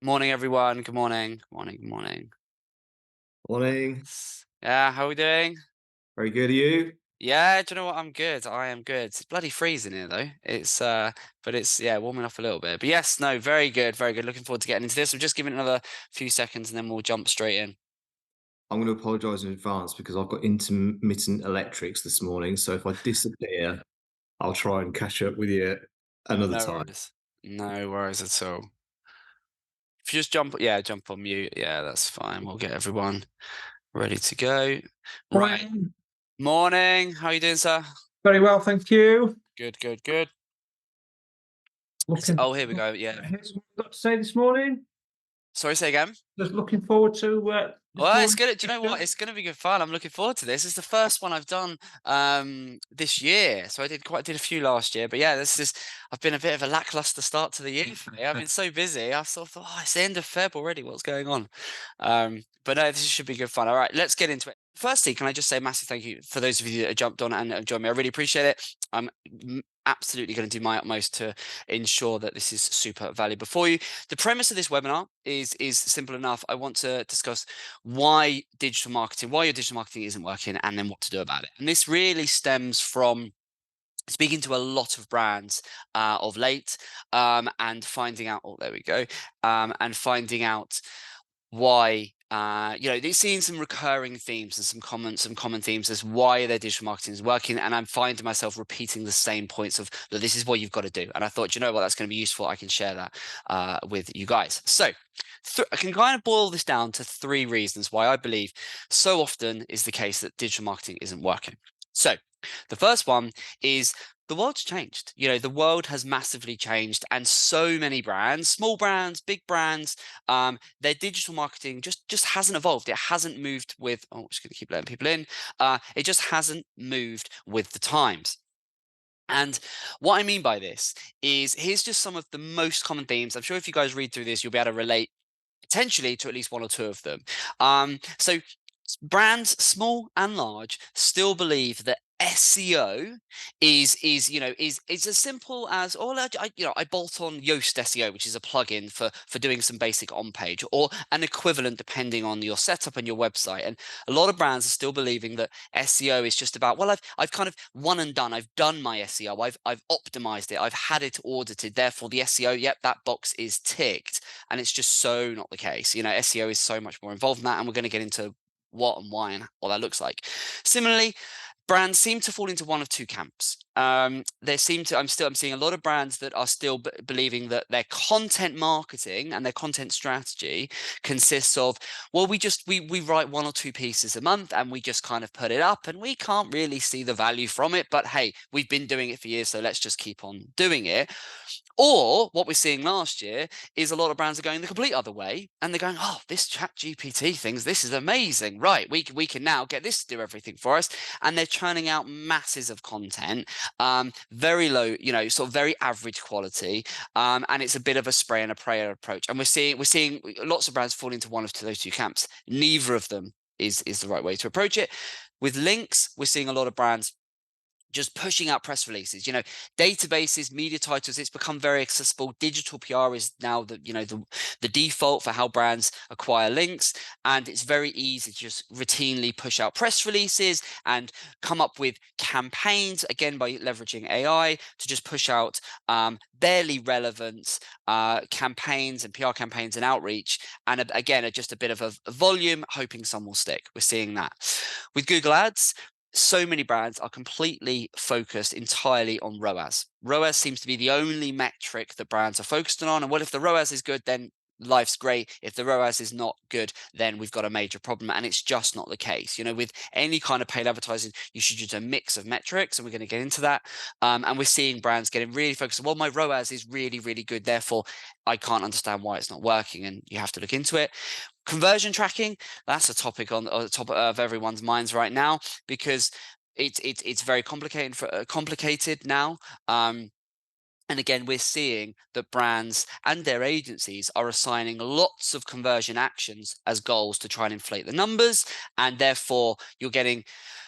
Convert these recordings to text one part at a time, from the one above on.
Morning, everyone. Good morning. Good morning. Good morning. Morning. Yeah, how are we doing? Very good. Are you? Yeah, do you know what? I'm good. I am good. It's bloody freezing here though. But it's yeah, warming up a little bit. But yes, no, very good, very good. Looking forward to getting into this. We'll just give it another few seconds and then we'll jump straight in. I'm going to apologise in advance because I've got intermittent electrics this morning. So if I disappear, I'll try and catch up with you another No time. worries. No worries at all. If you just jump, yeah, jump on mute. Yeah, that's fine. We'll get everyone ready to go. Right. Morning. Morning. How are you doing, sir? Very well, thank you. Good, good, good. Looking Oh, here we go. Yeah. here's what we've got to say this morning. Sorry, say again. Just looking forward to this Well, it's morning's gonna. Do you know what? session. It's gonna be good fun. I'm looking forward to this. It's the first one I've done this year. So I did a few last year, but yeah, this is. I've been a bit of a lackluster start to the year for me. I've been so busy. I sort of thought, oh, it's the end of Feb already. What's going on? But no, this should be good fun. All right, let's get into it. Firstly, can I just say a massive thank you for those of you that have jumped on and joined me. I really appreciate it. I'm absolutely going to do my utmost to ensure that this is super valuable for you. The premise of this webinar is simple enough. I want to discuss why your digital marketing isn't working, and then what to do about it. And this really stems from speaking to a lot of brands of late, and finding out. Oh, there we go. And finding out why they're seeing some recurring themes and some common themes as why their digital marketing is working, and I'm finding myself repeating the same points of that this is what you've got to do. And I thought, you know what, that's going to be useful. I can share that with you guys. So I can kind of boil this down to three reasons why I believe so often is the case that digital marketing isn't working. So the first one is the world's changed. The world has massively changed, and so many brands, small brands, big brands, their digital marketing just hasn't evolved. It hasn't moved with. Oh, I'm just going to keep letting people in. It just hasn't moved with the times. And what I mean by this is here's just some of the most common themes. I'm sure if you guys read through this, you'll be able to relate potentially to at least one or two of them. So brands, small and large, still believe that SEO is as simple as, oh, I bolt on Yoast SEO, which is a plugin for doing some basic on page, or an equivalent depending on your setup and your website. And a lot of brands are still believing that SEO is just about, well, I've kind of one and done. I've done my SEO. I've optimized it. I've had it audited. Therefore, the SEO, yep, that box is ticked. And it's just so not the case. SEO is so much more involved in that, and we're going to get into what and why and what that looks like. Similarly, brands seem to fall into one of two camps. They seem to. I'm seeing a lot of brands that are still believing that their content marketing and their content strategy consists of, well, we write one or two pieces a month and we just kind of put it up, and we can't really see the value from it. But hey, we've been doing it for years, so let's just keep on doing it. Or what we're seeing last year is a lot of brands are going the complete other way, and they're going, oh, this chat GPT things, this is amazing. Right. We can now get this to do everything for us. And they're churning out masses of content, very low, sort of very average quality. And it's a bit of a spray and a pray approach. And we're seeing lots of brands fall into one of those two camps. Neither of them is the right way to approach it. With links, we're seeing a lot of brands just pushing out press releases, databases, media titles. It's become very accessible. Digital PR is now the default for how brands acquire links, and it's very easy to just routinely push out press releases and come up with campaigns, again by leveraging AI, to just push out barely relevant campaigns and PR campaigns and outreach, and again just a bit of a volume, hoping some will stick. We're seeing that with Google Ads. So many brands are completely focused entirely on ROAS. ROAS seems to be the only metric that brands are focused on. And well, if the ROAS is good, then life's great. If the ROAS is not good, then we've got a major problem. And it's just not the case. With any kind of paid advertising, you should use a mix of metrics, and we're going to get into that. And we're seeing brands getting really focused on, well, my ROAS is really, really good. Therefore, I can't understand why it's not working. And you have to look into it. Conversion tracking, that's a topic on the top of everyone's minds right now, because it's very complicated now. And again, we're seeing that brands and their agencies are assigning lots of conversion actions as goals to try and inflate the numbers, and therefore you're getting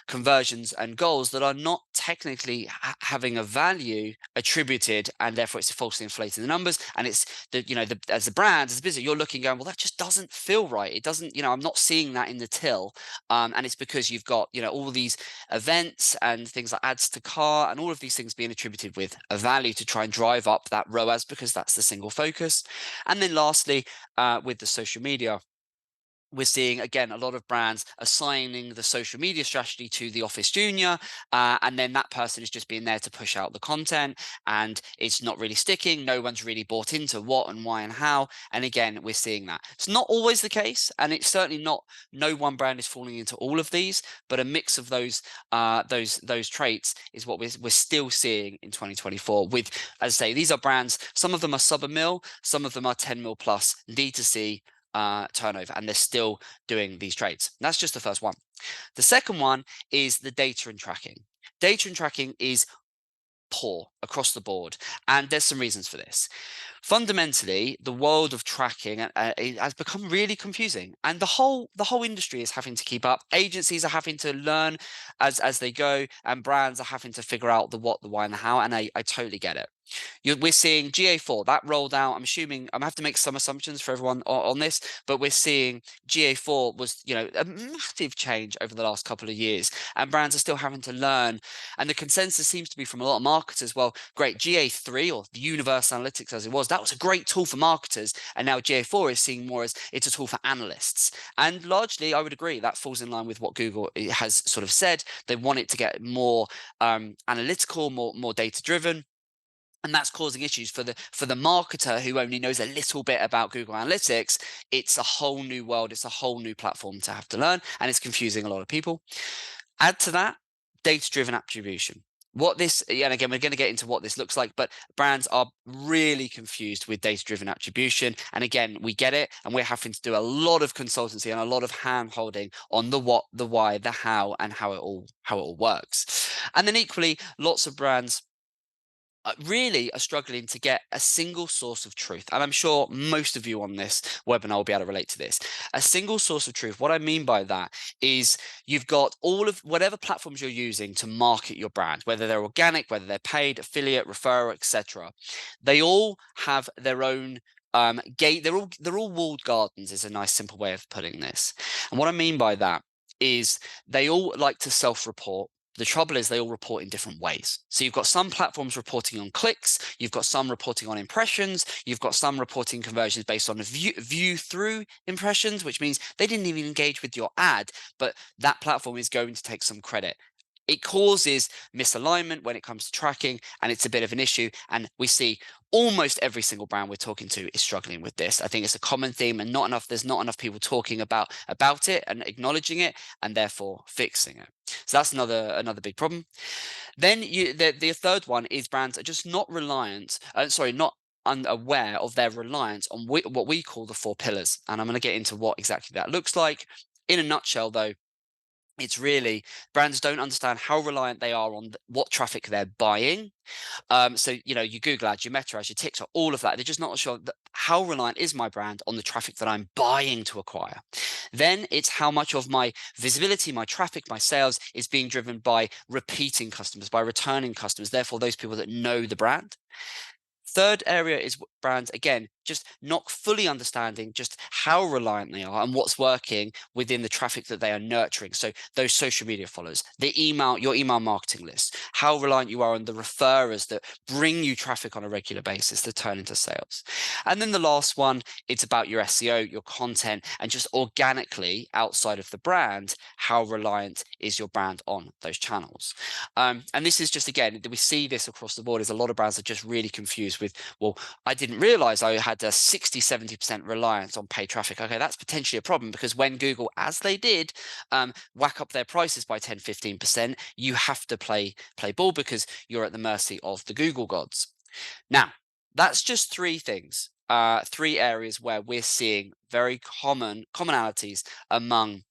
conversions and goals that are not technically having a value attributed, and therefore it's falsely inflating the numbers. And it's as the brand, as a business, you're looking going, well, that just doesn't feel right. It doesn't, I'm not seeing that in the till. And it's because you've got all these events and things like adds to cart and all of these things being attributed with a value to try and drive up that ROAS, because that's the single focus. And then lastly, with the social media, we're seeing, again, a lot of brands assigning the social media strategy to the office junior, and then that person is just being there to push out the content, and it's not really sticking. No one's really bought into what and why and how. And again, we're seeing that. It's not always the case, and it's certainly not, no one brand is falling into all of these, but a mix of those traits is what we're still seeing in 2024 with, as I say, these are brands, some of them are sub a mil, some of them are 10 mil plus D2C turnover, and they're still doing these trades. And that's just the first one. The second one is the data and tracking. Data and tracking is poor across the board, and there's some reasons for this. Fundamentally, the world of tracking it has become really confusing, and the whole industry is having to keep up. Agencies are having to learn as they go, and brands are having to figure out the what, the why, and the how. And I totally get it. We're seeing GA4 that rolled out. I'm assuming I'm have to make some assumptions for everyone on this, but we're seeing GA4 was a massive change over the last couple of years, and brands are still having to learn. And the consensus seems to be from a lot of marketers, well, great, GA3, or the Universe Analytics as it was, that was a great tool for marketers, and now GA4 is seen more as it's a tool for analysts. And largely, I would agree that falls in line with what Google has sort of said. They want it to get more analytical, more data driven. And that's causing issues for the marketer who only knows a little bit about Google Analytics. It's a whole new world. It's a whole new platform to have to learn, and it's confusing a lot of people. Add to that data-driven attribution. And again, we're going to get into what this looks like, but brands are really confused with data-driven attribution. And again, we get it, and we're having to do a lot of consultancy and a lot of hand-holding on the what, the why, the how, and how it all works. And then equally, lots of brands really are struggling to get a single source of truth. And I'm sure most of you on this webinar will be able to relate to this. A single source of truth. What I mean by that is you've got all of whatever platforms you're using to market your brand, whether they're organic, whether they're paid, affiliate, referrer, etc. They all have their own gate. They're all walled gardens is a nice simple way of putting this. And what I mean by that is they all like to self-report. The trouble is they all report in different ways. So you've got some platforms reporting on clicks, you've got some reporting on impressions, you've got some reporting conversions based on view through impressions, which means they didn't even engage with your ad, but that platform is going to take some credit. It causes misalignment when it comes to tracking, and it's a bit of an issue. And we see almost every single brand we're talking to is struggling with this. I think it's a common theme, and there's not enough people talking about it and acknowledging it, and therefore fixing it. So that's another big problem. Then the third one is brands are just not unaware of their reliance on what we call the 4 pillars. And I'm going to get into what exactly that looks like. In a nutshell, though, it's really brands don't understand how reliant they are on what traffic they're buying. So, your Google ads, your Meta ads, your TikTok, all of that. They're just not sure how reliant is my brand on the traffic that I'm buying to acquire. Then it's how much of my visibility, my traffic, my sales is being driven by repeating customers, by returning customers, therefore those people that know the brand. Third area is brands, again, just not fully understanding just how reliant they are and what's working within the traffic that they are nurturing. So those social media followers, your email marketing list, how reliant you are on the referrers that bring you traffic on a regular basis that turn into sales. And then the last one, it's about your SEO, your content, and just organically outside of the brand, how reliant is your brand on those channels. And this is just, again, we see this across the board, is a lot of brands are just really confused with, well, I didn't realize I had a 60-70% reliance on paid traffic. Okay, that's potentially a problem, because when Google, as they did, whack up their prices by 10-15%, you have to play ball, because you're at the mercy of the Google gods. Now, that's just 3 things, 3 areas where we're seeing very commonalities among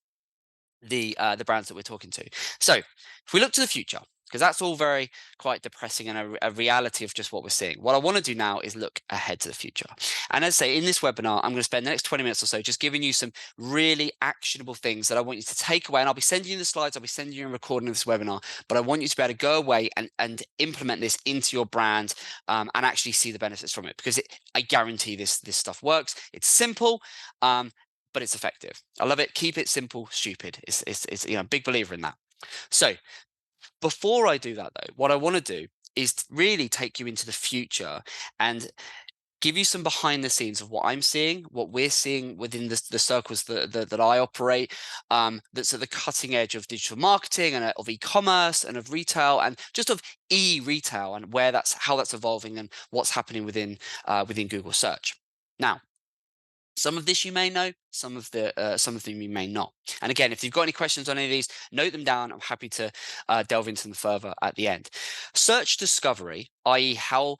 the brands that we're talking to. So if we look to the future, because that's all very quite depressing and a reality of just what we're seeing. What I want to do now is look ahead to the future. And as I say, in this webinar, I'm going to spend the next 20 minutes or so just giving you some really actionable things that I want you to take away. And I'll be sending you the slides, I'll be sending you a recording of this webinar, but I want you to be able to go away and implement this into your brand and actually see the benefits from it, because I guarantee this stuff works. It's simple, but it's effective. I love it. Keep it simple, stupid. It's a big believer in that. So before I do that, though, what I want to do is really take you into the future and give you some behind the scenes of what I'm seeing, what we're seeing within the circles that I operate, that's at the cutting edge of digital marketing and of e-commerce and of retail and just of e-retail, and how that's evolving and what's happening within Google search. Now, some of this you may know, some of them you may not. And again, if you've got any questions on any of these, note them down. I'm happy to delve into them further at the end. Search discovery, i.e. how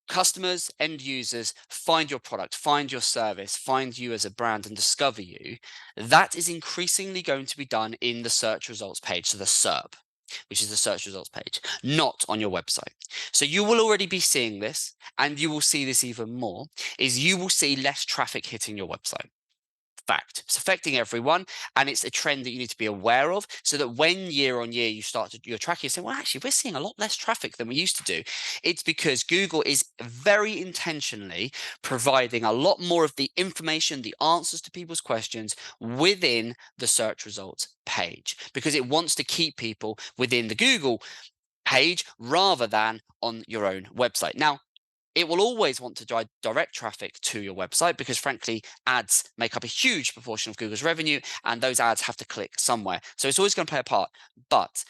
customers, end users find your product, find your service, find you as a brand and discover you, that is increasingly going to be done in the search results page, so the SERP, which is the search results page, not on your website. So you will already be seeing this, and you will see this even more, is you will see less traffic hitting your website. Fact. It's affecting everyone, and it's a trend that you need to be aware of, so that when year on year you start to your tracking, you say, well, actually, we're seeing a lot less traffic than we used to do. It's because Google is very intentionally providing a lot more of the information, the answers to people's questions within the search results page, because it wants to keep people within the Google page rather than on your own website. Now, it will always want to drive direct traffic to your website, because frankly, ads make up a huge proportion of Google's revenue, and those ads have to click somewhere. So it's always going to play a part. But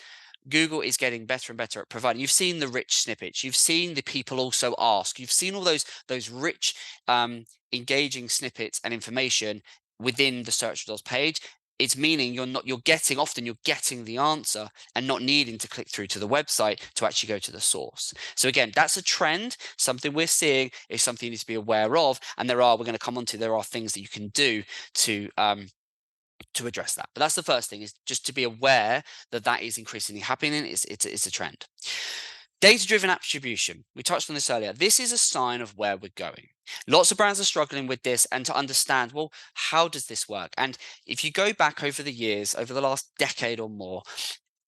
Google is getting better and better at providing. You've seen the rich snippets. You've seen the people also ask. You've seen all those rich, engaging snippets and information within the search results page. It's meaning you're getting the answer and not needing to click through to the website to actually go to the source. So again, that's a trend, something we're seeing, is something you need to be aware of. And there are things that you can do to address that. But that's the first thing, is just to be aware that is increasingly happening. It's a trend. Data-driven attribution. We touched on this earlier. This is a sign of where we're going. Lots of brands are struggling with this, and to understand, well, how does this work? And if you go back over the years, over the last decade or more,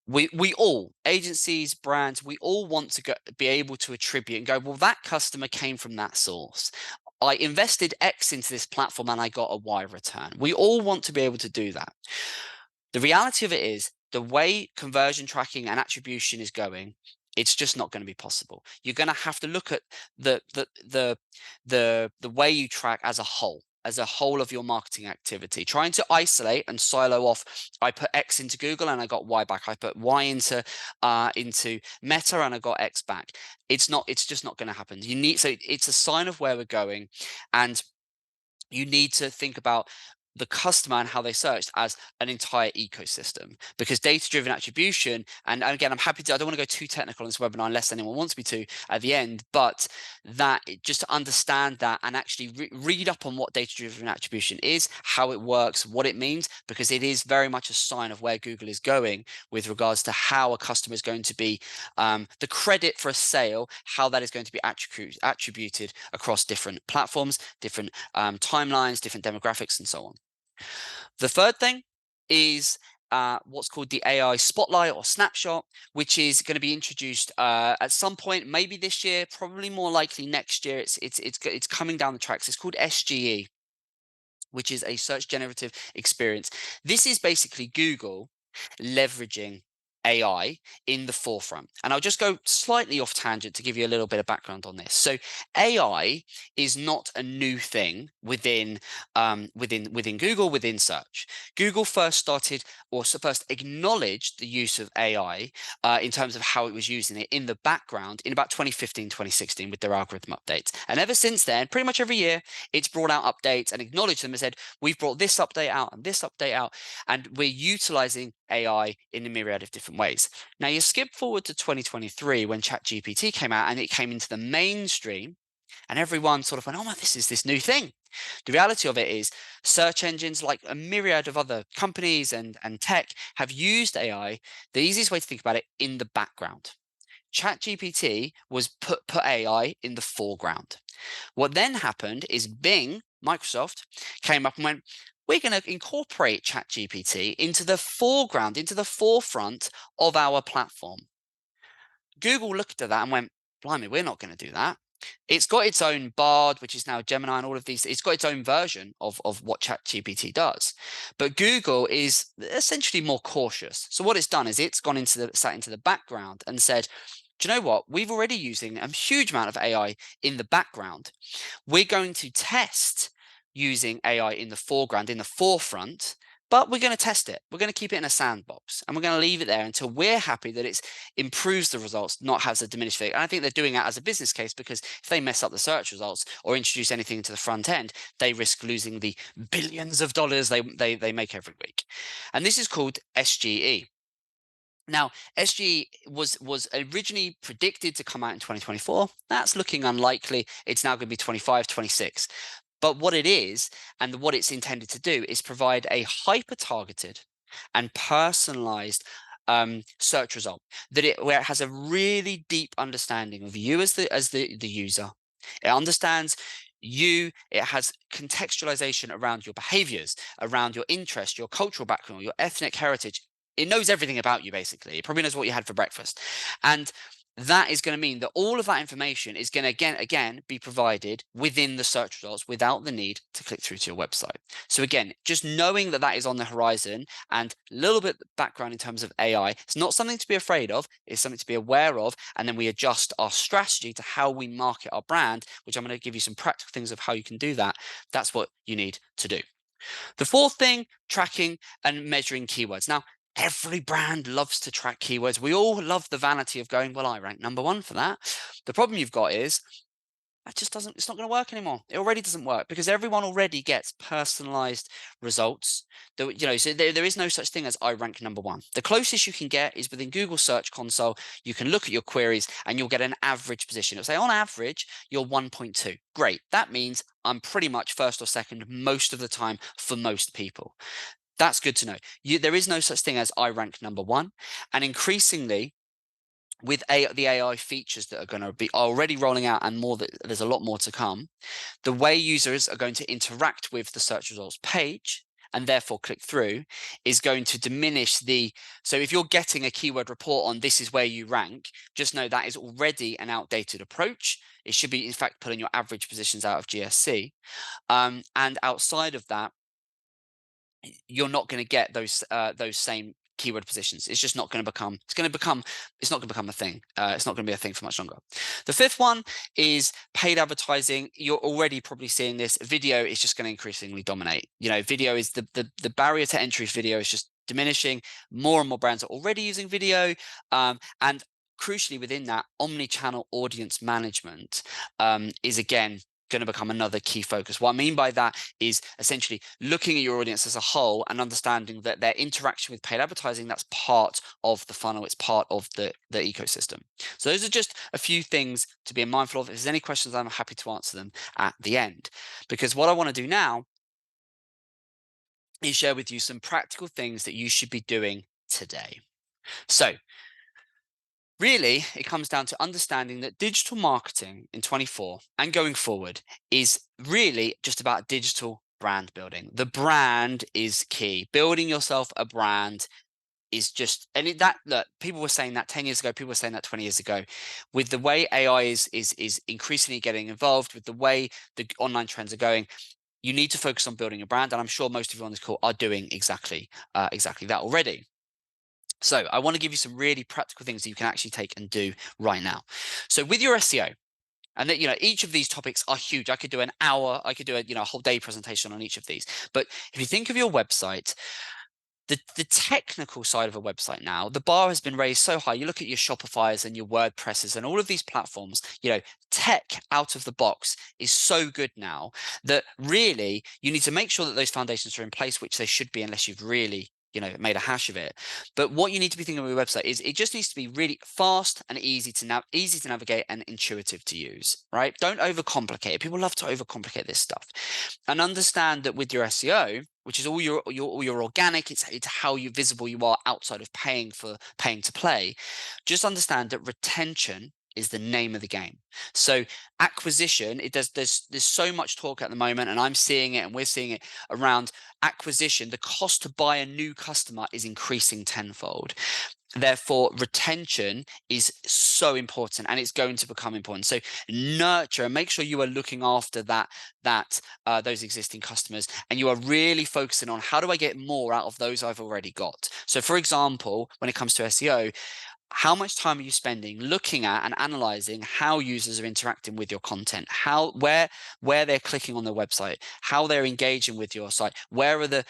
we all, agencies, brands, we all want to be able to attribute and go, well, that customer came from that source. I invested X into this platform and I got a Y return. We all want to be able to do that. The reality of it is, the way conversion tracking and attribution is going, it's just not going to be possible. You're going to have to look at the way you track as a whole of your marketing activity, trying to isolate and silo off. I put X into Google and I got Y back. I put Y into Meta and I got X back. It's just not going to happen. So it's a sign of where we're going, and you need to think about the customer and how they searched as an entire ecosystem, because data-driven attribution, and again, I'm happy to, I don't want to go too technical in this webinar unless anyone wants me to at the end, but just to understand that and actually read up on what data-driven attribution is, how it works, what it means, because it is very much a sign of where Google is going with regards to how a customer is going to be, the credit for a sale, how that is going to be attributed across different platforms, different timelines, different demographics, and so on. The third thing is what's called the AI Spotlight or Snapshot, which is going to be introduced at some point, maybe this year, probably more likely next year. It's coming down the tracks. It's called SGE, which is a search generative experience. This is basically Google leveraging AI in the forefront. And I'll just go slightly off tangent to give you a little bit of background on this. So AI is not a new thing within Google, within search. Google first acknowledged the use of AI in terms of how it was using it in the background in about 2015, 2016 with their algorithm updates. And ever since then, pretty much every year, it's brought out updates and acknowledged them and said, we've brought this update out and this update out, and we're utilizing AI in a myriad of different ways. Now, you skip forward to 2023 when ChatGPT came out and it came into the mainstream. And everyone sort of went, oh my, this is this new thing. The reality of it is search engines, like a myriad of other companies and tech, have used AI, the easiest way to think about it, in the background. ChatGPT was put AI in the foreground. What then happened is Bing, Microsoft, came up and went, we're going to incorporate ChatGPT into the foreground, into the forefront of our platform. Google looked at that and went, blimey, we're not going to do that. It's got its own Bard, which is now Gemini, and all of these. It's got its own version of what ChatGPT does. But Google is essentially more cautious. So what it's done is it's gone sat into the background and said, do you know what? We've already using a huge amount of AI in the background. We're going to test using AI in the foreground, in the forefront, but we're going to test it. We're going to keep it in a sandbox, and we're going to leave it there until we're happy that it improves the results, not has a diminished value. And I think they're doing that as a business case, because if they mess up the search results or introduce anything into the front end, they risk losing the billions of dollars they make every week. And this is called SGE. Now, SGE was originally predicted to come out in 2024. That's looking unlikely. It's now going to be 25, 26. But what it is, and what it's intended to do, is provide a hyper-targeted and personalized search result where it has a really deep understanding of you as the user. It understands you. It has contextualization around your behaviors, around your interest, your cultural background, your ethnic heritage. It knows everything about you, basically. It probably knows what you had for breakfast. And that is going to mean that all of that information is going to again be provided within the search results without the need to click through to your website. So again, just knowing that is on the horizon, and a little bit of background in terms of AI, it's not something to be afraid of, it's something to be aware of, and then we adjust our strategy to how we market our brand, which I'm going to give you some practical things of how you can do that. That's what you need to do. The fourth thing, tracking and measuring keywords. Now, every brand loves to track keywords. We all love the vanity of going, well, I rank number one for that. The problem you've got is that just doesn't, it's not going to work anymore. It already doesn't work, because everyone already gets personalized results. So there is no such thing as I rank number one. The closest you can get is within Google Search Console. You can look at your queries and you'll get an average position. It'll say on average, you're 1.2. Great. That means I'm pretty much first or second most of the time for most people. That's good to know. There is no such thing as I rank number one. And increasingly, with the AI features that are going to be already rolling out, and there's a lot more to come, the way users are going to interact with the search results page and therefore click through is going to diminish so if you're getting a keyword report on this is where you rank, just know that is already an outdated approach. It should be, in fact, pulling your average positions out of GSC. And outside of that, you're not going to get those same keyword positions. It's just not going to become. It's not going to become a thing. It's not going to be a thing for much longer. The fifth one is paid advertising. You're already probably seeing this. Video is just going to increasingly dominate. Video is the barrier to entry for video is just diminishing. More and more brands are already using video, and crucially within that, omni-channel audience management is again going to become another key focus. What I mean by that is essentially looking at your audience as a whole and understanding that their interaction with paid advertising, that's part of the funnel, it's part of the ecosystem. So those are just a few things to be mindful of. If there's any questions, I'm happy to answer them at the end, because what I want to do now is share with you some practical things that you should be doing today. So really, it comes down to understanding that digital marketing in 24 and going forward is really just about digital brand building. The brand is key. Building yourself a brand is just, and look, people were saying that 10 years ago, people were saying that 20 years ago. With the way AI is increasingly getting involved, with the way the online trends are going, you need to focus on building a brand. And I'm sure most of you on this call are doing exactly that already. So I want to give you some really practical things that you can actually take and do right now. So with your SEO, and that, each of these topics are huge. I could do an hour, I could do a whole day presentation on each of these. But if you think of your website, the technical side of a website now, the bar has been raised so high. You look at your Shopify's and your WordPresses and all of these platforms, tech out of the box is so good now that really you need to make sure that those foundations are in place, which they should be, unless you've really made a hash of it. But what you need to be thinking of your website is it just needs to be really fast and easy to navigate and intuitive to use, right? Don't overcomplicate it. People love to overcomplicate this stuff. And understand that with your SEO, which is all your organic, it's how visible you are outside of paying to play. Just understand that retention is the name of the game. So acquisition, there's so much talk at the moment, and I'm seeing it and we're seeing it around acquisition. The cost to buy a new customer is increasing tenfold. Therefore, retention is so important, and it's going to become important. So nurture and make sure you are looking after those existing customers, and you are really focusing on how do I get more out of those I've already got. So for example, when it comes to SEO, how much time are you spending looking at and analyzing how users are interacting with your content, where they're clicking on the website, how they're engaging with your site, where are the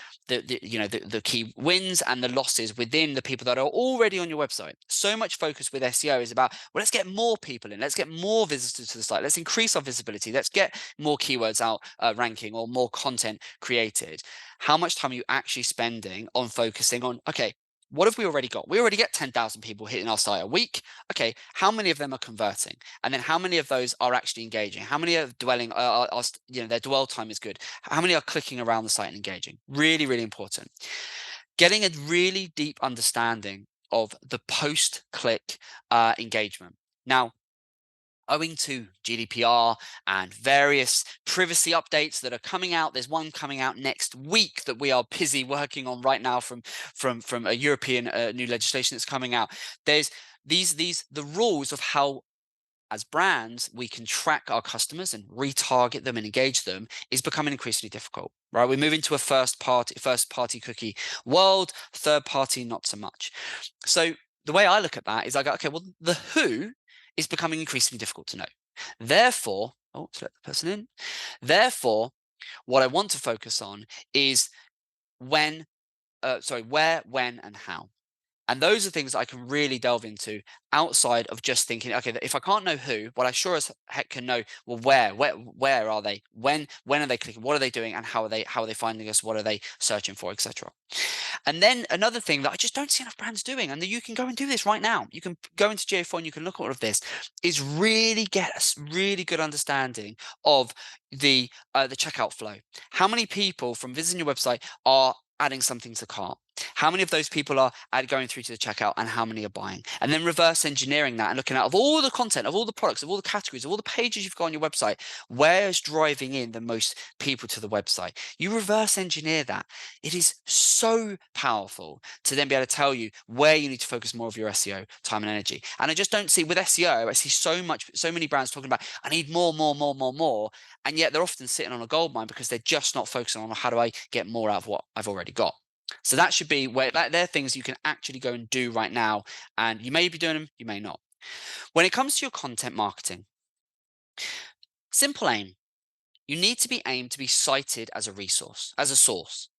key wins and the losses within the people that are already on your website. So much focus with SEO is about, well, let's get more people in, let's get more visitors to the site, let's increase our visibility, let's get more keywords out ranking or more content created. How much time are you actually spending on focusing on, okay, what have we already got? We already get 10,000 people hitting our site a week. Okay, how many of them are converting? And then how many of those are actually engaging? How many are dwelling, their dwell time is good? How many are clicking around the site and engaging? Really, really important. Getting a really deep understanding of the post-click engagement. Now, owing to GDPR and various privacy updates that are coming out, there's one coming out next week that we are busy working on right now from a European new legislation that's coming out. There's the rules of how, as brands, we can track our customers and retarget them and engage them is becoming increasingly difficult, right? We're moving to a first party cookie world, third party, not so much. So the way I look at that is I go, okay, well, the who is becoming increasingly difficult to know. Therefore, let's let the person in. Therefore, what I want to focus on is where, when, and how. And those are things that I can really delve into outside of just thinking, okay, if I can't know who, what I sure as heck can know, well, where are they? When are they clicking? What are they doing? And how are they finding us? What are they searching for, etc. And then another thing that I just don't see enough brands doing, and that you can go and do this right now. You can go into GA4 and you can look at all of this, is really get a really good understanding of the checkout flow. How many people from visiting your website are adding something to cart? How many of those people are going through to the checkout, and how many are buying? And then reverse engineering that and looking at, of all the content, of all the products, of all the categories, of all the pages you've got on your website, where's driving in the most people to the website? You reverse engineer that. It is so powerful to then be able to tell you where you need to focus more of your SEO time and energy. And I just don't see with SEO, I see so many brands talking about, I need more. And yet they're often sitting on a gold mine because they're just not focusing on how do I get more out of what I've already got. So that should be where they're things you can actually go and do right now. And you may be doing them, you may not. When it comes to your content marketing, simple aim. You need to be aimed to be cited as a resource, as a source.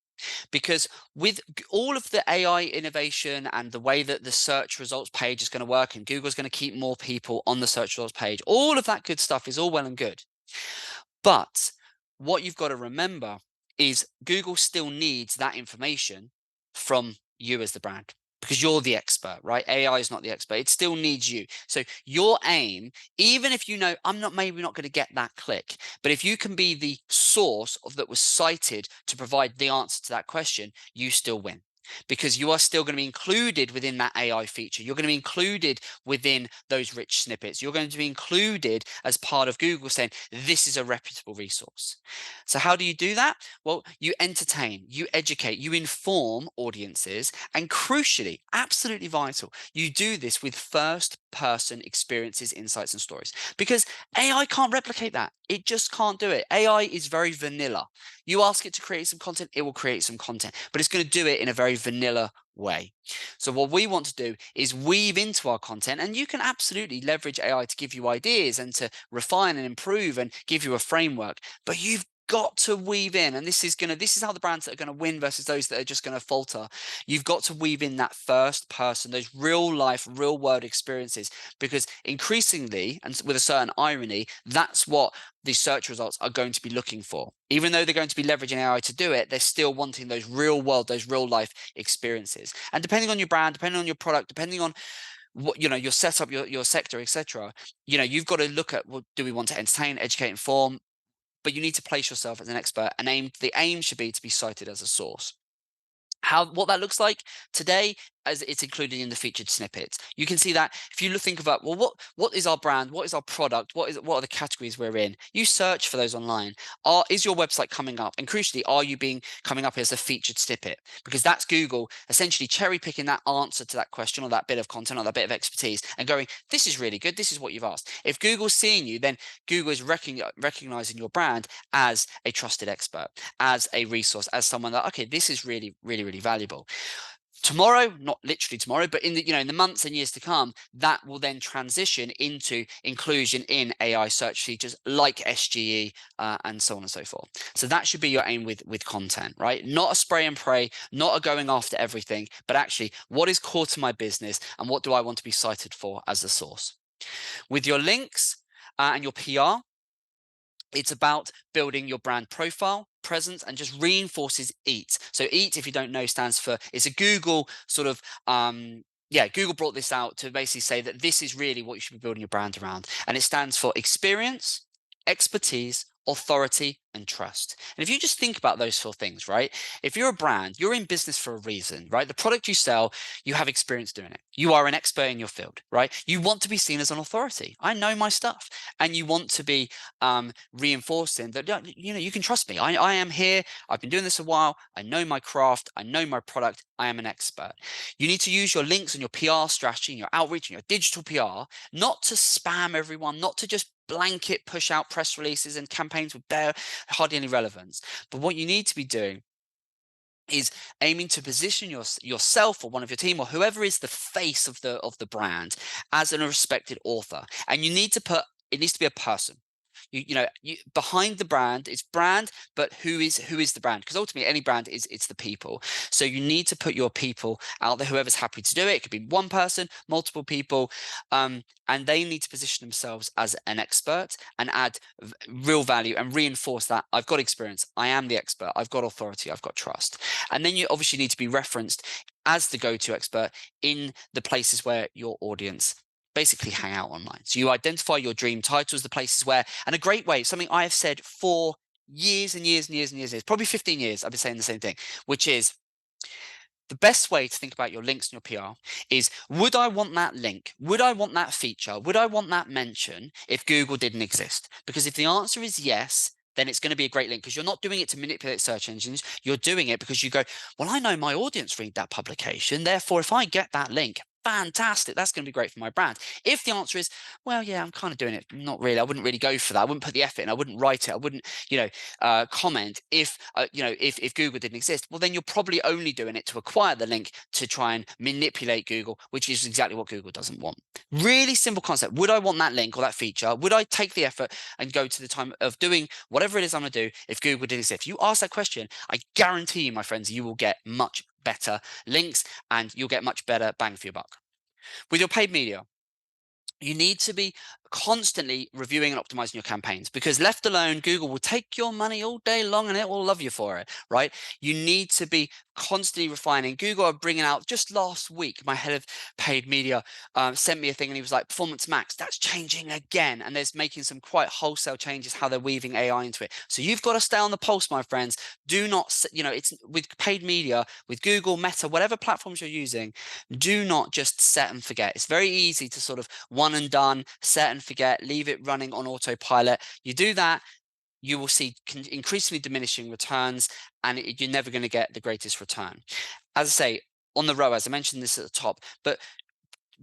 Because with all of the AI innovation and the way that the search results page is going to work, and Google's going to keep more people on the search results page, all of that good stuff is all well and good. But what you've got to remember is Google still needs that information from you as the brand, because you're the expert, right? AI is not the expert. It still needs you. So your aim, even if you know maybe not going to get that click, but if you can be the source that was cited to provide the answer to that question, you still win. Because you are still going to be included within that AI feature. You're going to be included within those rich snippets. You're going to be included as part of Google saying, this is a reputable resource. So how do you do that? Well, you entertain, you educate, you inform audiences, and crucially, absolutely vital, you do this with first-person experiences, insights, and stories. Because AI can't replicate that. It just can't do it. AI is very vanilla. You ask it to create some content, it will create some content, but it's going to do it in a very vanilla way. So what we want to do is weave into our content, and you can absolutely leverage AI to give you ideas and to refine and improve and give you a framework, but you've got to weave in, and this is how the brands that are gonna win versus those that are just gonna falter. You've got to weave in that first person, those real life, real world experiences, because increasingly, and with a certain irony, that's what the search results are going to be looking for. Even though they're going to be leveraging AI to do it, they're still wanting those real world, those real life experiences. And depending on your brand, depending on your product, depending on what your setup, your sector, etc., you've got to look at, well, do we want to entertain, educate, inform? But you need to place yourself as an expert, and the aim should be to be cited as a source. What that looks like today, as it's included in the featured snippets. You can see that if you think about, well, what is our brand? What is our product? What are the categories we're in? You search for those online. Is your website coming up? And crucially, are you coming up as a featured snippet? Because that's Google essentially cherry picking that answer to that question or that bit of content or that bit of expertise and going, this is really good. This is what you've asked. If Google's seeing you, then Google is recognizing your brand as a trusted expert, as a resource, as someone that, okay, this is really, really, really valuable. Tomorrow, not literally tomorrow, but in the months and years to come, that will then transition into inclusion in AI search features like SGE and so on and so forth. So that should be your aim with content, right? Not a spray and pray, not a going after everything, but actually what is core to my business and what do I want to be cited for as the source. With your links and your PR, it's about building your brand profile, presence, and just reinforces EAT. So EAT, if you don't know, stands for, it's a Google sort of, Google brought this out to basically say that this is really what you should be building your brand around. And it stands for experience, expertise, authority, and trust. And if you just think about those four things, right? If you're a brand, you're in business for a reason, right? The product you sell, you have experience doing it. You are an expert in your field, right? You want to be seen as an authority. I know my stuff. And you want to be reinforcing that, you can trust me. I am here. I've been doing this a while. I know my craft. I know my product. I am an expert. You need to use your links and your PR strategy and your outreach and your digital PR, not to spam everyone, not to just blanket push out press releases and campaigns with hardly any relevance. But what you need to be doing is aiming to position yourself or one of your team or whoever is the face of the brand as a respected author. And it needs to be a person. Behind the brand, it's brand, but who is the brand? Because ultimately any brand it's the people. So you need to put your people out there, whoever's happy to do it. It could be one person, multiple people, and they need to position themselves as an expert and add real value and reinforce that I've got experience, I am the expert, I've got authority, I've got trust. And then you obviously need to be referenced as the go-to expert in the places where your audience basically hang out online. So you identify your dream titles, the places where, and a great way, something I have said for years and years and years and years, probably 15 years, I've been saying the same thing, which is the best way to think about your links and your PR is, would I want that link? Would I want that feature? Would I want that mention if Google didn't exist? Because if the answer is yes, then it's going to be a great link, because you're not doing it to manipulate search engines. You're doing it because you go, well, I know my audience read that publication. Therefore, if I get that link, fantastic, that's going to be great for my brand. If the answer is, well, yeah, I'm kind of doing it, not really, I wouldn't really go for that, I wouldn't put the effort in, I wouldn't write it, I wouldn't comment if Google didn't exist, well, then you're probably only doing it to acquire the link to try and manipulate Google, which is exactly what Google doesn't want. Really simple concept. Would I want that link or that feature? Would I take the effort and go to the time of doing whatever it is I'm going to do if Google didn't exist? If you ask that question, I guarantee you, my friends, you will get much better links and you'll get much better bang for your buck. With your paid media, you need to be constantly reviewing and optimizing your campaigns, because left alone, Google will take your money all day long and it will love you for it, right? You need to be constantly refining. Google are bringing out, just last week, my head of paid media sent me a thing and he was like, Performance Max, that's changing again. And there's making some quite wholesale changes, how they're weaving AI into it. So you've got to stay on the pulse, my friends. Do not, it's with paid media, with Google, Meta, whatever platforms you're using, do not just set and forget. It's very easy to sort of one and done, set and forget, leave it running on autopilot. You do that, you will see increasingly diminishing returns, and you're never going to get the greatest return. As I say, on the ROAS, I mentioned this at the top, but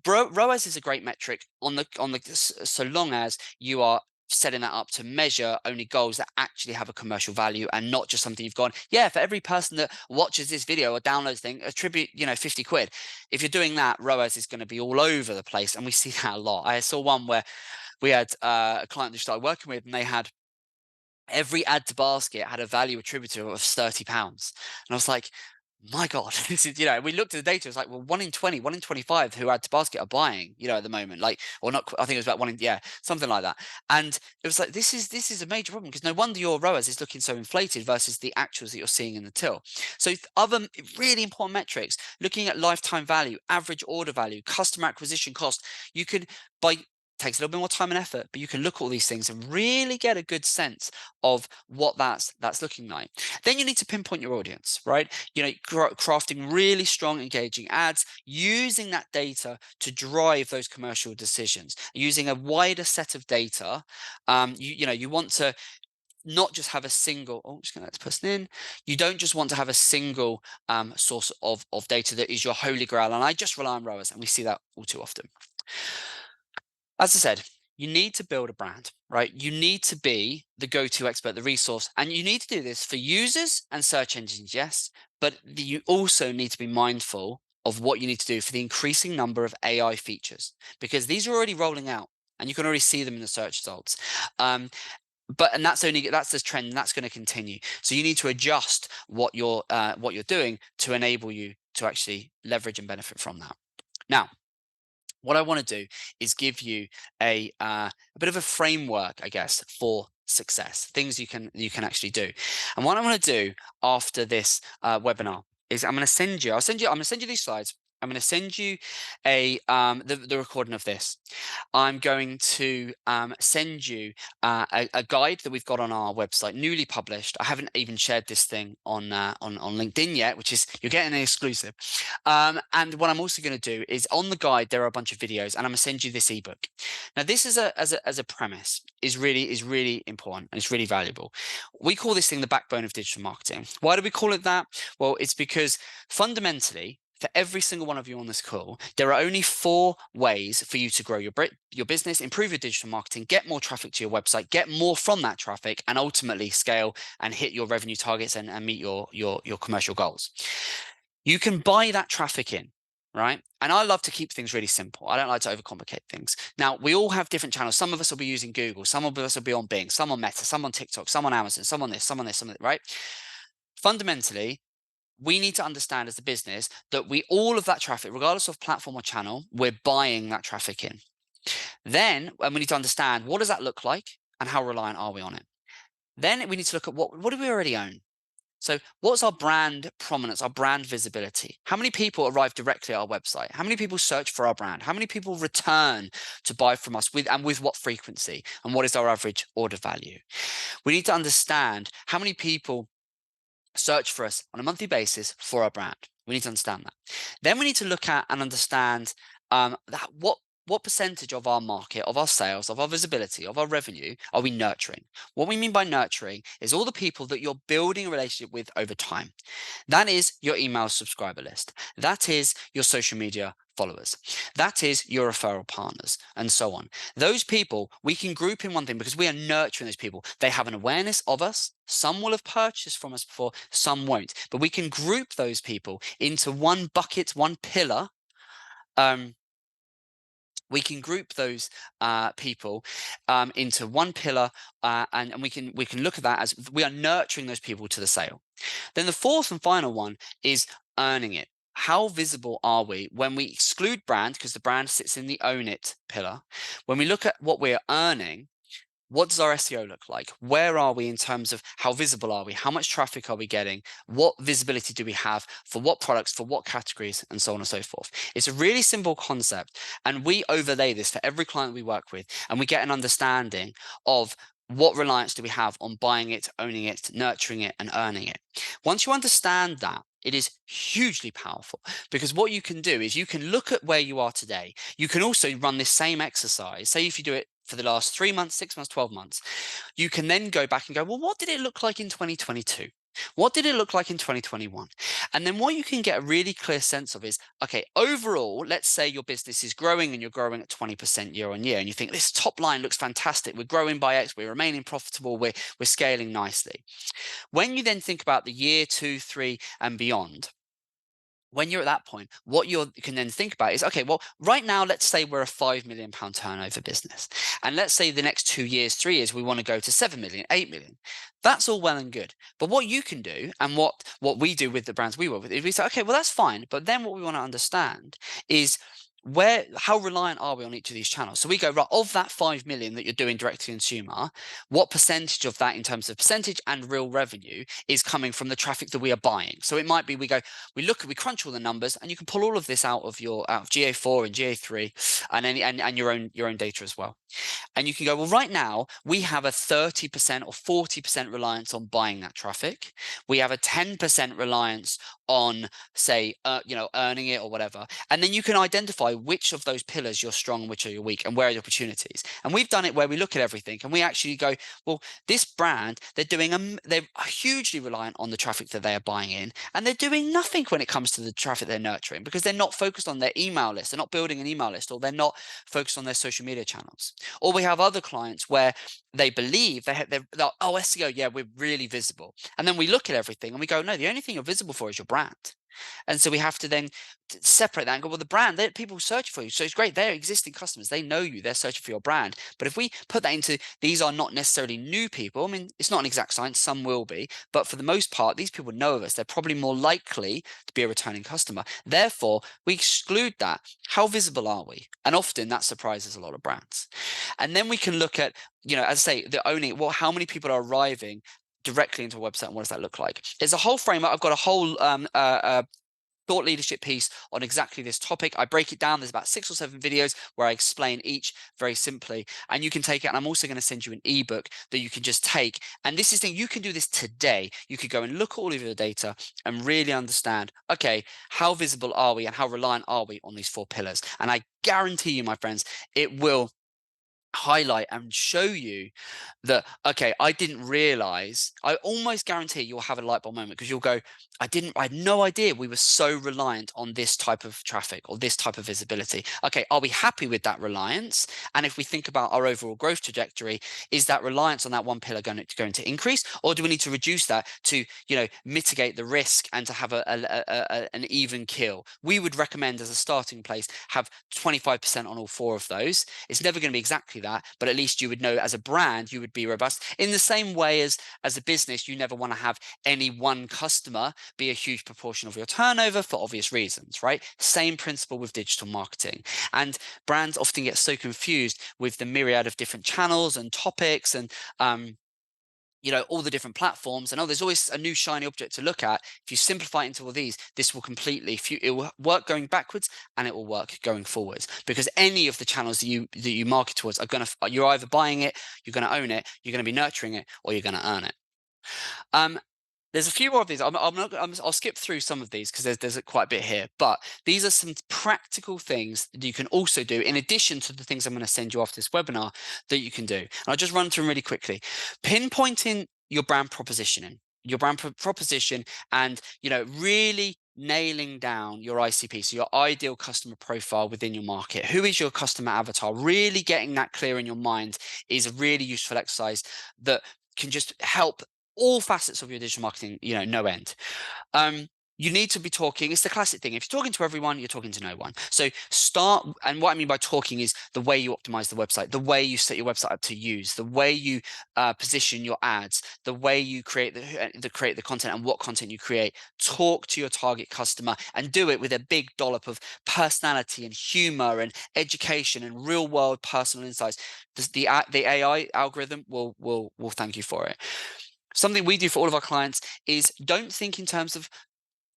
ROAS is a great metric so long as you are setting that up to measure only goals that actually have a commercial value and not just something you've gone, yeah, for every person that watches this video or downloads thing, attribute 50 quid. If you're doing that, ROAS is going to be all over the place, and we see that a lot. I saw one where we had a client that started working with, and they had every add to basket had a value attributed of £30. And I was like, my God, this is, we looked at the data, it's like, well, 1 in 20, 1 in 25 who add to basket are buying, at the moment, like, or not, I think it was about something like that. And it was like, this is a major problem, because no wonder your ROAS is looking so inflated versus the actuals that you're seeing in the till. So other really important metrics, looking at lifetime value, average order value, customer acquisition cost, you could, takes a little bit more time and effort, but you can look at all these things and really get a good sense of what that's looking like. Then you need to pinpoint your audience, right? Crafting really strong, engaging ads, using that data to drive those commercial decisions, using a wider set of data. You want to not just have a single, oh, I'm just going to let this person in. You don't just want to have a single source of data that is your holy grail. And I just rely on ROAS, and we see that all too often. As I said, you need to build a brand, right? You need to be the go-to expert, the resource, and you need to do this for users and search engines, yes, but you also need to be mindful of what you need to do for the increasing number of AI features, because these are already rolling out and you can already see them in the search results. And that's the trend, and that's going to continue. So you need to adjust what you're doing to enable you to actually leverage and benefit from that. Now, what I want to do is give you a bit of a framework, I guess, for success, things you can actually do. And what I want to do after this webinar is I'm going to send you these slides. I'm going to send you the recording of this. I'm going to send you a guide that we've got on our website, newly published. I haven't even shared this thing on LinkedIn yet, which is, you're getting an exclusive. And what I'm also going to do is, on the guide there are a bunch of videos, and I'm going to send you this ebook. Now, this is as a premise is really important, and it's really valuable. We call this thing the backbone of digital marketing. Why do we call it that? Well, it's because fundamentally, for every single one of you on this call, there are only 4 ways for you to grow your business, improve your digital marketing, get more traffic to your website, get more from that traffic, and ultimately scale and hit your revenue targets and meet your commercial goals. You can buy that traffic in, right? And I love to keep things really simple. I don't like to overcomplicate things. Now, we all have different channels. Some of us will be using Google. Some of us will be on Bing, some on Meta, some on TikTok, some on Amazon, some on this, some on this, some on that, right? Fundamentally, we need to understand as a business that all of that traffic, regardless of platform or channel, we're buying that traffic in. Then, and we need to understand, what does that look like and how reliant are we on it? Then we need to look at what do we already own? So what's our brand prominence, our brand visibility? How many people arrive directly at our website? How many people search for our brand? How many people return to buy from us with what frequency? And what is our average order value? We need to understand how many people search for us on a monthly basis for our brand. We need to understand that. Then we need to look at and understand what percentage of our market, of our sales, of our visibility, of our revenue are we nurturing? What we mean by nurturing is all the people that you're building a relationship with over time. That is your email subscriber list. That is your social media followers. That is your referral partners, and so on. Those people we can group in one thing, because we are nurturing those people. They have an awareness of us. Some will have purchased from us before, some won't. But we can group those people into one bucket, one pillar. We can group those people into one pillar, and we can look at that as we are nurturing those people to the sale. Then the fourth and final one is earning it. How visible are we when we exclude brand, because the brand sits in the own it pillar? When we look at what we're earning, what does our SEO look like? Where are we in terms of how visible are we? How much traffic are we getting? What visibility do we have for what products, for what categories, and so on and so forth? It's a really simple concept, and we overlay this for every client we work with, and we get an understanding of what reliance do we have on buying it, owning it, nurturing it, and earning it. Once you understand that, it is hugely powerful, because what you can do is you can look at where you are today. You can also run this same exercise. Say if you do it for the last 3 months, 6 months, 12 months, you can then go back and go, well, what did it look like in 2022? What did it look like in 2021? And then what you can get a really clear sense of is, okay, overall, let's say your business is growing and you're growing at 20% year on year, and you think this top line looks fantastic. We're growing by X, we're remaining profitable, we're scaling nicely. When you then think about the year 2, 3, and beyond, when you're at that point, what you can then think about is, okay, well, right now, let's say we're a £5 million turnover business. And let's say the next 2 years, 3 years, we want to go to 7 million, 8 million. That's all well and good. But what you can do, and what we do with the brands we work with, is we say, okay, well, that's fine. But then what we want to understand is, how reliant are we on each of these channels? So we go, right, of that 5 million that you're doing direct to consumer, what percentage of that, in terms of percentage and real revenue, is coming from the traffic that we are buying? So it might be, we crunch all the numbers, and you can pull all of this out of GA4 and GA3 and your own data as well. And you can go, well, right now we have a 30% or 40% reliance on buying that traffic. We have a 10% reliance on, say, earning it or whatever. And then you can identify which of those pillars you're strong and which are you weak, and where are the opportunities. And we've done it where we look at everything and we actually go, well, this brand, they're hugely reliant on the traffic that they are buying in, and they're doing nothing when it comes to the traffic they're nurturing, because they're not focused on their email list. They're not building an email list, or they're not focused on their social media channels. Or we have other clients where they believe they're oh, SEO, yeah, we're really visible. And then we look at everything and we go, no, the only thing you're visible for is your brand. And so we have to then separate that and go, well, the brand, people search for you. So it's great. They're existing customers. They know you. They're searching for your brand. But if we put that into, these are not necessarily new people. I mean, it's not an exact science. Some will be. But for the most part, these people know of us. They're probably more likely to be a returning customer. Therefore, we exclude that. How visible are we? And often that surprises a lot of brands. And then we can look at, as I say, how many people are arriving directly into a website, and what does that look like? There's a whole framework. I've got a whole thought leadership piece on exactly this topic. I break it down. There's about 6 or 7 videos where I explain each very simply, and you can take it. And I'm also going to send you an ebook that you can just take. And this is you can do this today. You could go and look at all of your data and really understand, okay, how visible are we and how reliant are we on these 4 pillars? And I guarantee you, my friends, it will highlight and show you that, okay, I didn't realize. I almost guarantee you'll have a light bulb moment, because you'll go, I had no idea we were so reliant on this type of traffic or this type of visibility. Okay, are we happy with that reliance? And if we think about our overall growth trajectory, is that reliance on that one pillar going to increase, or do we need to reduce that to mitigate the risk and to have an even kill? We would recommend, as a starting place, have 25% on all 4 of those. It's never going to be exactly that, but at least you would know, as a brand, you would be robust. In the same way as a business, you never want to have any one customer be a huge proportion of your turnover, for obvious reasons, right? Same principle with digital marketing. And brands often get so confused with the myriad of different channels and topics and all the different platforms, and there's always a new shiny object to look at. If you simplify it into all these, this will it will work going backwards, and it will work going forwards, because any of the channels that you market towards you're either buying it, you're going to own it, you're going to be nurturing it, or you're going to earn it. There's a few more of these. I'll skip through some of these because there's quite a bit here. But these are some practical things that you can also do, in addition to the things I'm going to send you after this webinar, that you can do. And I'll just run through them really quickly. Pinpointing your brand proposition, and really nailing down your ICP, so your ideal customer profile within your market. Who is your customer avatar? Really getting that clear in your mind is a really useful exercise that can just help all facets of your digital marketing, no end. You need to be talking. It's the classic thing. If you're talking to everyone, you're talking to no one. So start, and what I mean by talking is the way you optimize the website, the way you set your website up to use, the way you position your ads, the way you create the content, and what content you create. Talk to your target customer, and do it with a big dollop of personality and humor and education and real world personal insights. The AI algorithm will thank you for it. Something we do for all of our clients is, don't think in terms of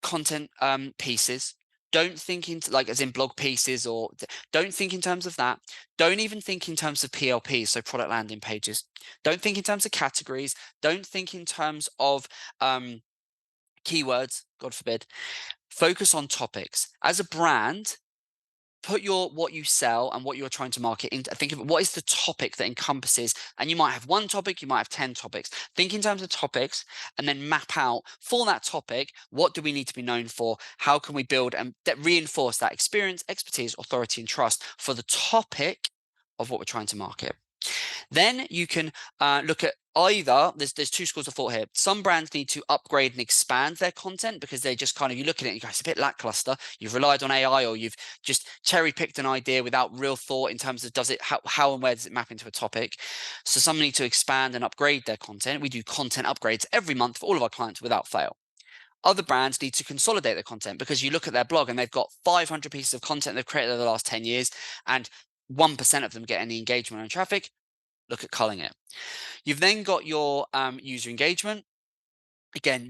content pieces. Don't think as in blog pieces, or don't think in terms of that. Don't even think in terms of PLPs, so product landing pages. Don't think in terms of categories. Don't think in terms of keywords, God forbid. Focus on topics. As a brand, put what you sell and what you're trying to market into. Think of what is the topic that encompasses, and you might have 1 topic, you might have 10 topics. Think in terms of topics, and then map out for that topic, what do we need to be known for? How can we build and reinforce that experience, expertise, authority, and trust for the topic of what we're trying to market? Then you can look at either there's two schools of thought here. Some brands need to upgrade and expand their content because they just kind of, you look at it and you go, it's a bit lackluster. You've relied on AI, or you've just cherry picked an idea without real thought in terms of how and where does it map into a topic. So some need to expand and upgrade their content. We do content upgrades every month for all of our clients without fail. Other brands need to consolidate their content because you look at their blog and they've got 500 pieces of content they've created over the last 10 years and 1% of them get any engagement and traffic. Look at culling it. You've then got your user engagement. Again,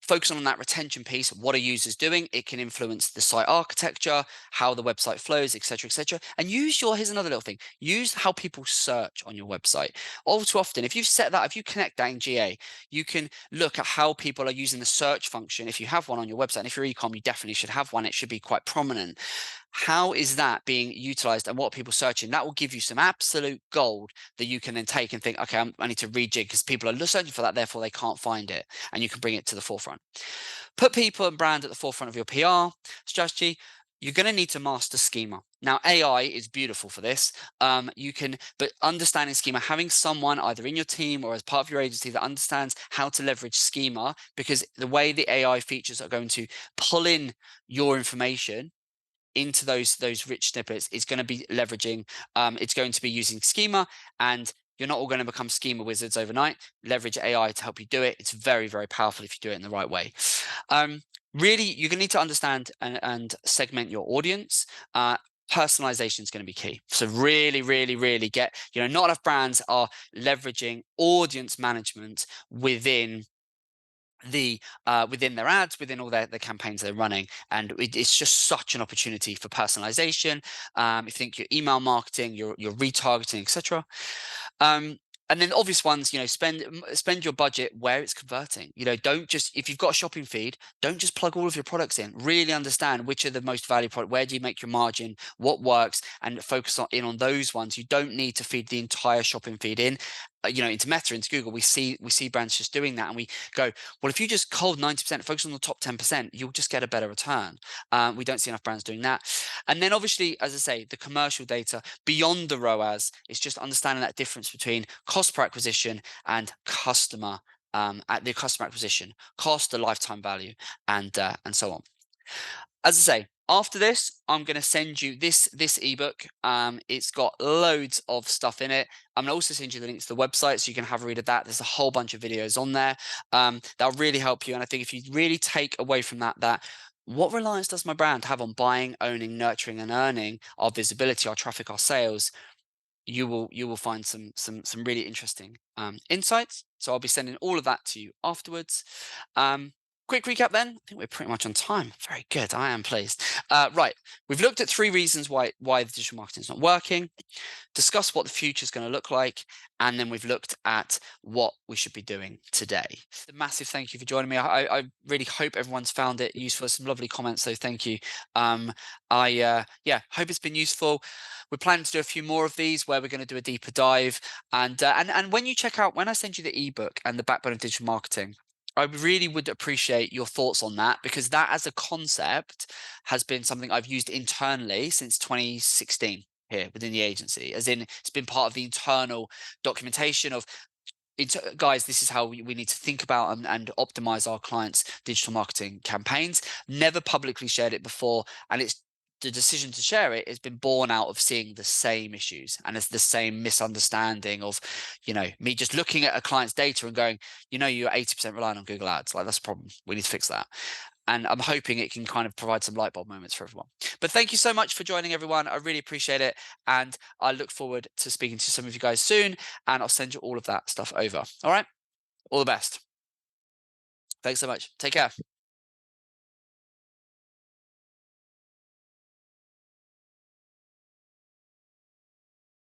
focus on that retention piece. What are users doing? It can influence the site architecture, how the website flows, etc., etc. And here's another little thing. Use how people search on your website. All too often, if you connect that in GA, you can look at how people are using the search function. If you have one on your website, and if you're e-com, you definitely should have one. It should be quite prominent. How is that being utilized and what are people searching? That will give you some absolute gold that you can then take and think, okay, I need to rejig because people are searching for that, therefore they can't find it, and you can bring it to the forefront. Put people and brand at the forefront of your PR strategy. You're going to need to master schema. Now, AI is beautiful for this. But understanding schema, having someone either in your team or as part of your agency that understands how to leverage schema, because the way the AI features are going to pull in your information into those rich snippets is going to be leveraging, it's going to be using schema, and you're not all going to become schema wizards overnight. Leverage AI to help you do it. It's very, very powerful if you do it in the right way. Really, you're going to need to understand and segment your audience. Personalization is going to be key. So really, really, really get, not enough brands are leveraging audience management within their ads, within all their campaigns they're running, and it's just such an opportunity for personalization. If you think your email marketing, your retargeting, etc. And then obvious ones, spend your budget where it's converting. Don't just, if you've got a shopping feed, don't just plug all of your products in. Really understand which are the most valuable product, where do you make your margin, what works, and focus on those ones. You don't need to feed the entire shopping feed in. Into Meta, into Google, we see brands just doing that, and we go, well, if you just cull 90%, focus on the top 10%, you'll just get a better return. We don't see enough brands doing that. And then obviously, as I say, the commercial data beyond the ROAS is just understanding that difference between cost per acquisition and customer at the customer acquisition cost, the lifetime value, and so on. As I say, after this, I'm going to send you this ebook. It's got loads of stuff in it. I'm going to also send you the link to the website so you can have a read of that. There's a whole bunch of videos on there that'll really help you. And I think if you really take away from that what reliance does my brand have on buying, owning, nurturing, and earning our visibility, our traffic, our sales, you will find some really interesting insights. So I'll be sending all of that to you afterwards. Quick recap then. I think we're pretty much on time. Very good. I am pleased. Right. We've looked at 3 reasons why the digital marketing is not working, discussed what the future is going to look like, and then we've looked at what we should be doing today. A massive thank you for joining me. I really hope everyone's found it useful. Some lovely comments, so thank you. I hope it's been useful. We're planning to do a few more of these where we're going to do a deeper dive. And when you check out, when I send you the ebook and the backbone of digital marketing, I really would appreciate your thoughts on that, because that as a concept has been something I've used internally since 2016 here within the agency, as in it's been part of the internal documentation of, guys, this is how we need to think about and optimize our clients' digital marketing campaigns. Never publicly shared it before, and the decision to share it has been born out of seeing the same issues, and it's the same misunderstanding of, me just looking at a client's data and going, you're 80% reliant on Google Ads. Like, that's a problem. We need to fix that. And I'm hoping it can kind of provide some light bulb moments for everyone. But thank you so much for joining, everyone. I really appreciate it. And I look forward to speaking to some of you guys soon. And I'll send you all of that stuff over. All right. All the best. Thanks so much. Take care.